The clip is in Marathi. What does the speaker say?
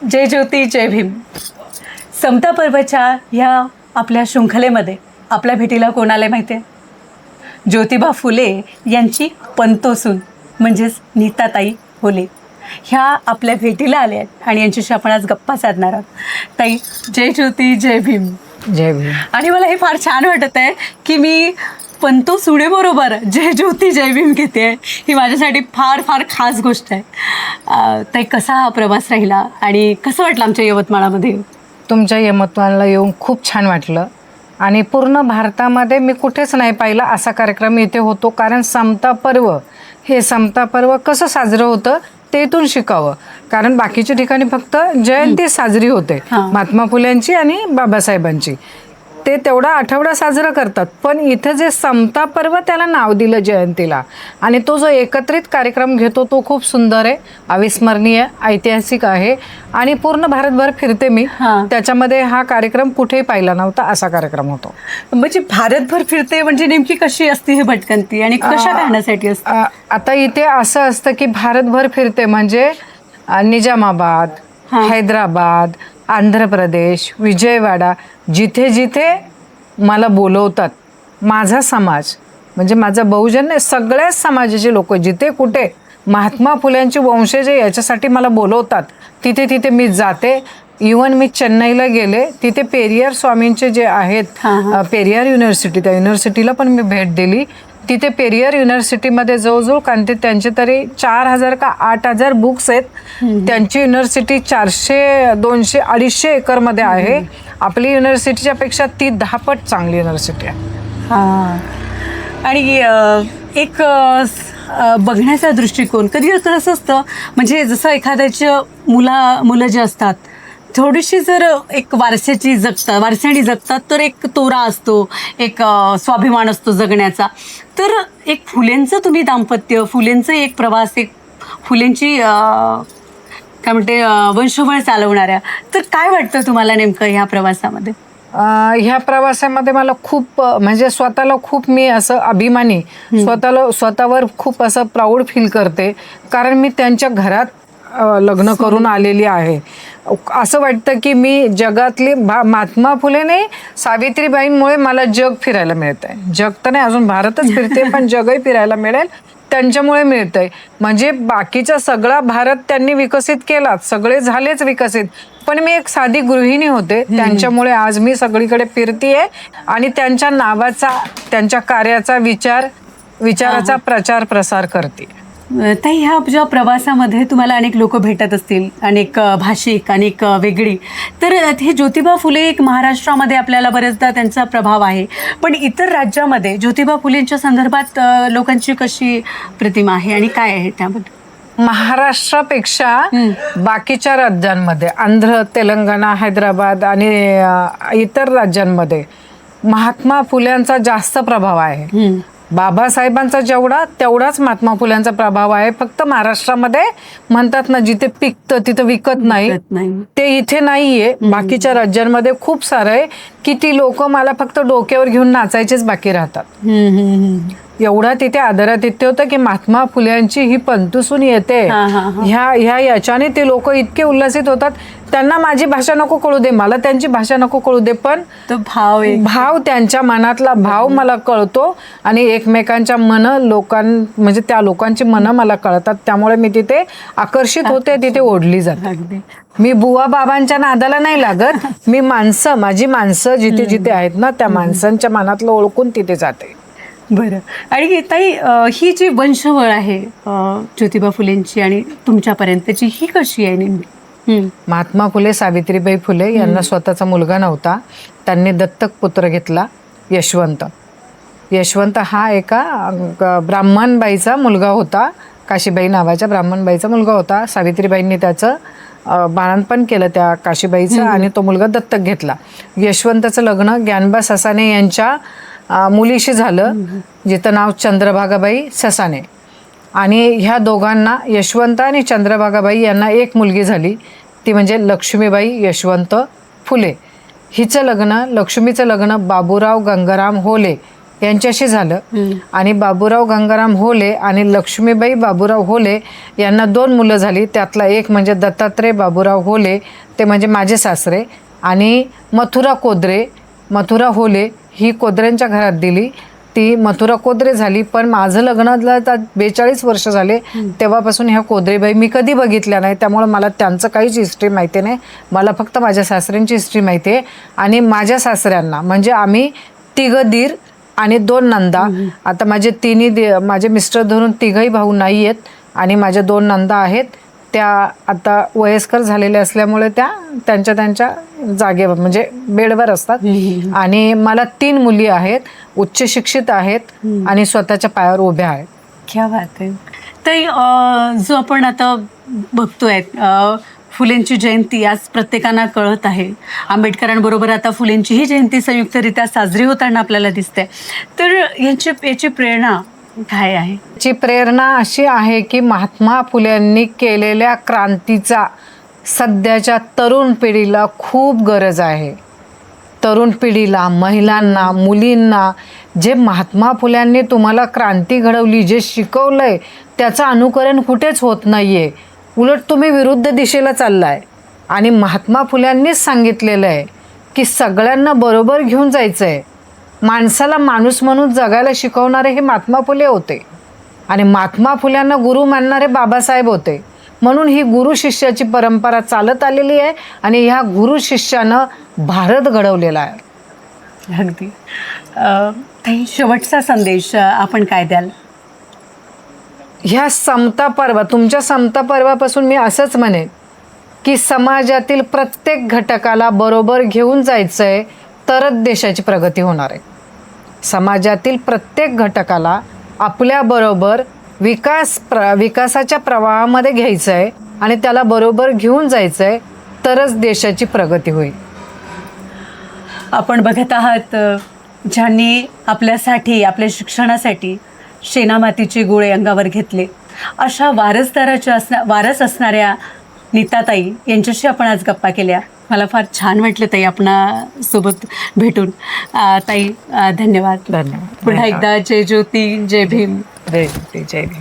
जय ज्योती जय भीम. समता पर्वाच्या ह्या आपल्या शृंखलेमध्ये आपल्या भेटीला कोण आले माहिती आहे? ज्योतिबा फुले यांची पंतोसून म्हणजेच नीताताई फुले ह्या आपल्या भेटीला आल्या आहेत आणि यांच्याशी आपण आज गप्पा साधणार आहोत. ताई, जय ज्योती जय भीम. जय भीम. आणि मला हे फार छान वाटत आहे की मी पंतो सुनेबरोबर जय ज्योती जय भीम घेते आहे. ही माझ्यासाठी फार फार खास गोष्ट आहे. ताई, कसा हा प्रवास राहिला आणि कसं वाटलं आमच्या यवतमाळामध्ये? तुमच्या यवतमाळला येऊन खूप छान वाटलं आणि पूर्ण भारतामध्ये मी कुठेच नाही पाहिलं असा कार्यक्रम इथे होतो. कारण समता पर्व हे समता पर्व कसं साजरं होतं ते इथून शिकावं. कारण बाकीच्या ठिकाणी फक्त जयंती साजरी होते महात्मा फुल्यांची आणि बाबासाहेबांची, ते तेवढा आठवडा साजरा करतात. पण इथं जे समता पर्व त्याला नाव दिलं जयंतीला, आणि तो जो एकत्रित कार्यक्रम घेतो तो खूप सुंदर आहे, अविस्मरणीय, ऐतिहासिक आहे आणि पूर्ण भारतभर फिरते मी. त्याच्यामध्ये हा कार्यक्रम कुठेही पाहिला नव्हता असा कार्यक्रम होतो. म्हणजे भारतभर फिरते म्हणजे नेमकी कशी असते ही भटकंती आणि कशा करण्यासाठी असते? आता इथे असं असतं की भारतभर फिरते म्हणजे निजामाबाद, हैदराबाद, आंध्र प्रदेश, विजयवाडा, जिथे जिथे मला बोलवतात माझा समाज म्हणजे माझा बहुजन नाही, सगळ्याच समाजाचे लोक जिथे कुठे महात्मा फुल्यांची वंशज याच्यासाठी मला बोलवतात तिथे तिथे मी जाते. इवन मी चेन्नईला गेले, तिथे पेरियार स्वामींचे जे आहेत पेरियार युनिव्हर्सिटी, त्या युनिव्हर्सिटीला पण मी भेट दिली. तिथे पेरियार युनिव्हर्सिटीमध्ये जवळजवळ कारण त्यांचे तरी 4,000 का 8,000 बुक्स आहेत. त्यांची युनिव्हर्सिटी 400, 200, 250 एकरमध्ये आहे. आपली युनिव्हर्सिटीच्या पेक्षा ती 10 पट चांगली युनिव्हर्सिटी आहे. आणि एक बघण्याचा दृष्टिकोन कधी असं असतं म्हणजे जसं एखाद्याच्या मुलं जे असतात थोडीशी जर एक वारशाने जगतात तर एक तोरा असतो, एक स्वाभिमान असतो जगण्याचा. तर एक फुलेंचं तुम्ही दाम्पत्य, फुलेंचं एक प्रवास, एक फुलेंची काय म्हणते वंशवळ चालवणाऱ्या, तर काय वाटतं तुम्हाला नेमकं ह्या प्रवासामध्ये? ह्या प्रवासामध्ये मला खूप म्हणजे स्वतःला खूप मी असं अभिमानी, स्वतःवर खूप असं प्राऊड फील करते. कारण मी त्यांच्या घरात लग्न करून आलेली आहे. असं वाटतं की मी जगातली महात्मा फुले नाही, सावित्रीबाईंमुळे मला जग फिरायला मिळत आहे. जग तर नाही, अजून भारतच फिरते पण जगही फिरायला मिळेल त्यांच्यामुळे मिळतंय. म्हणजे बाकीचा सगळा भारत त्यांनी विकसित केला, सगळे झालेच विकसित, पण मी एक साधी गृहिणी होते. त्यांच्यामुळे आज मी सगळीकडे फिरतीये आणि त्यांच्या नावाचा, त्यांच्या कार्याचा, विचाराचा प्रचार प्रसार करते. ताई, ह्या ज्या प्रवासामध्ये तुम्हाला अनेक लोक भेटत असतील, अनेक भाषिक, अनेक वेगळी, तर हे ज्योतिबा फुले एक महाराष्ट्रामध्ये आपल्याला बरेचदा त्यांचा प्रभाव आहे, पण इतर राज्यामध्ये ज्योतिबा फुलेंच्या संदर्भात लोकांची कशी प्रतिमा आहे आणि काय आहे त्यामध्ये? महाराष्ट्रापेक्षा बाकीच्या राज्यांमध्ये, आंध्र, तेलंगणा, हैदराबाद आणि इतर राज्यांमध्ये महात्मा फुल्यांचा जास्त प्रभाव आहे. बाबासाहेबांचा तेवढाच महात्मा फुल्यांचा प्रभाव आहे. फक्त महाराष्ट्रामध्ये म्हणतात ना, जिथे पिकतं तिथं विकत नाही, ते इथे नाहीये. बाकीच्या राज्यांमध्ये खूप सारं आहे की ती लोक मला फक्त डोक्यावर घेऊन नाचायचेच बाकी राहतात. एवढा तिथे आदरातिथ्य होतं की महात्मा फुल्यांची ही पंतुसून येते ह्या याच्याने ते लोक इतके उल्लसित होतात. त्यांना माझी भाषा नको कळू दे, मला त्यांची भाषा नको कळू दे, पण तो भाव त्यांच्या मनातला भाव मला कळतो आणि एकमेकांच्या म्हणजे त्या लोकांची मनं मला कळतात. त्यामुळे मी तिथे आकर्षित होते, तिथे ओढली जाते. मी बुवा बाबांच्या नादाला नाही लागत, मी माझी माणसं जिथे जिथे आहेत ना त्या माणसांच्या मनातलं ओळखून तिथे जाते. बरं. आणि ताई, ही जी वंशवळ आहे ज्योतिबा फुलेंची आणि तुमच्यापर्यंतची, ही कशी आहे नेमकी? महात्मा फुले, सावित्रीबाई फुले यांना स्वतःचा मुलगा नव्हता. त्यांनी दत्तक पुत्र घेतला, यशवंत. यशवंत हा एका ब्राह्मणबाईचा मुलगा होता, काशीबाई नावाच्या ब्राह्मणबाईचा मुलगा होता. सावित्रीबाईंनी त्याचं बाळंतपण केलं त्या काशीबाईचं आणि तो मुलगा दत्तक घेतला. यशवंताचं लग्न ज्ञानबा ससाने यांच्या मुलीशी झालं, जिचं नाव चंद्रभागाबाई ससाने. आणि ह्या दोघांना, यशवंत आणि चंद्रभागाबाई यांना एक मुलगी झाली, ती म्हणजे लक्ष्मीबाई यशवंत फुले. लक्ष्मीचं लग्न बाबूराव गंगाराम होले यांच्याशी झालं आणि बाबूराव गंगाराम होले आणि लक्ष्मीबाई बाबूराव होले यांना 2 मुलं झाली. त्यातला एक म्हणजे दत्तात्रय बाबूराव होले, ते म्हणजे माझे सासरे, आणि मथुरा कोदरे. मथुरा होले ही कोदऱ्यांच्या घरात दिली, ती मथुरा कोदरे झाली. पण माझं लग्नाला 42 वर्ष झाले तेव्हापासून ह्या कोदरेबाई मी कधी बघितल्या नाही, त्यामुळे मला त्यांचं काहीच हिस्ट्री माहिती नाही. मला फक्त माझ्या सासऱ्यांची हिस्ट्री माहिती आहे. आणि माझ्या सासऱ्यांना म्हणजे आम्ही 3 दीर आणि 2 नंदा. आता माझे मिस्टर धरून 3ही भाऊ नाही आहेत आणि माझ्या 2 नंदा आहेत. त्या आता वयस्कर झालेल्या असल्यामुळे त्या त्यांच्या जागेवर म्हणजे बेडवर असतात. आणि मला 3 मुली आहेत, उच्च शिक्षित आहेत आणि स्वतःच्या पायावर उभ्या आहेत. क्या बात आहे. ताई, जो आपण आता बघतोय फुलेंची जयंती आज प्रत्येकांना कळत आहे. आंबेडकरांबरोबर आता फुलेंचीही जयंती संयुक्तरित्या साजरी होताना आपल्याला दिसते. तर याची प्रेरणा काय आहे? ची प्रेरणा अशी आहे की महात्मा फुल्यांनी केलेल्या क्रांतीचा सध्याच्या तरुण पिढीला खूप गरज आहे. तरुण पिढीला, महिलांना, मुलींना जे महात्मा फुल्यांनी तुम्हाला क्रांती घडवली, जे शिकवलंय, त्याचं अनुकरण कुठेच होत नाहीये. उलट तुम्ही विरुद्ध दिशेला चाललाय. आणि महात्मा फुल्यांनीच सांगितलेलं आहे की सगळ्यांना बरोबर घेऊन जायचं आहे. माणसाला माणूस म्हणून जगायला शिकवणारे हे महात्मा फुले होते आणि महात्मा फुल्यांना गुरु मानणारे बाबासाहेब होते. म्हणून ही गुरु शिष्याची परंपरा चालत आलेली आहे आणि ह्या गुरु शिष्यानं भारत घडवलेला आहे. अगदी. ताई, शेवटचा संदेश आपण काय द्याल? ह्या समता पर्व, तुमच्या समता पर्वापासून मी असंच म्हणेन की समाजातील प्रत्येक घटकाला बरोबर घेऊन जायचं आहे, तरच देशाची प्रगती होणार आहे. समाजातील प्रत्येक घटकाला आपल्याबरोबर विकासाच्या प्रवाहामध्ये घ्यायचं आहे आणि त्याला बरोबर घेऊन जायचं आहे, तरच देशाची प्रगती होईल. आपण बघत आहात ज्यांनी आपल्यासाठी, आपल्या शिक्षणासाठी शेणामातीचे गोळे अंगावर घेतले, अशा वारस असणाऱ्या नीताताई यांच्याशी आपण आज गप्पा केल्या. मला फार छान वाटलं ताई आपणासोबत भेटून. ताई, धन्यवाद. धन्यवाद. पुन्हा एकदा जय ज्योती, जय भीम. जय ज्योती, जय भीम.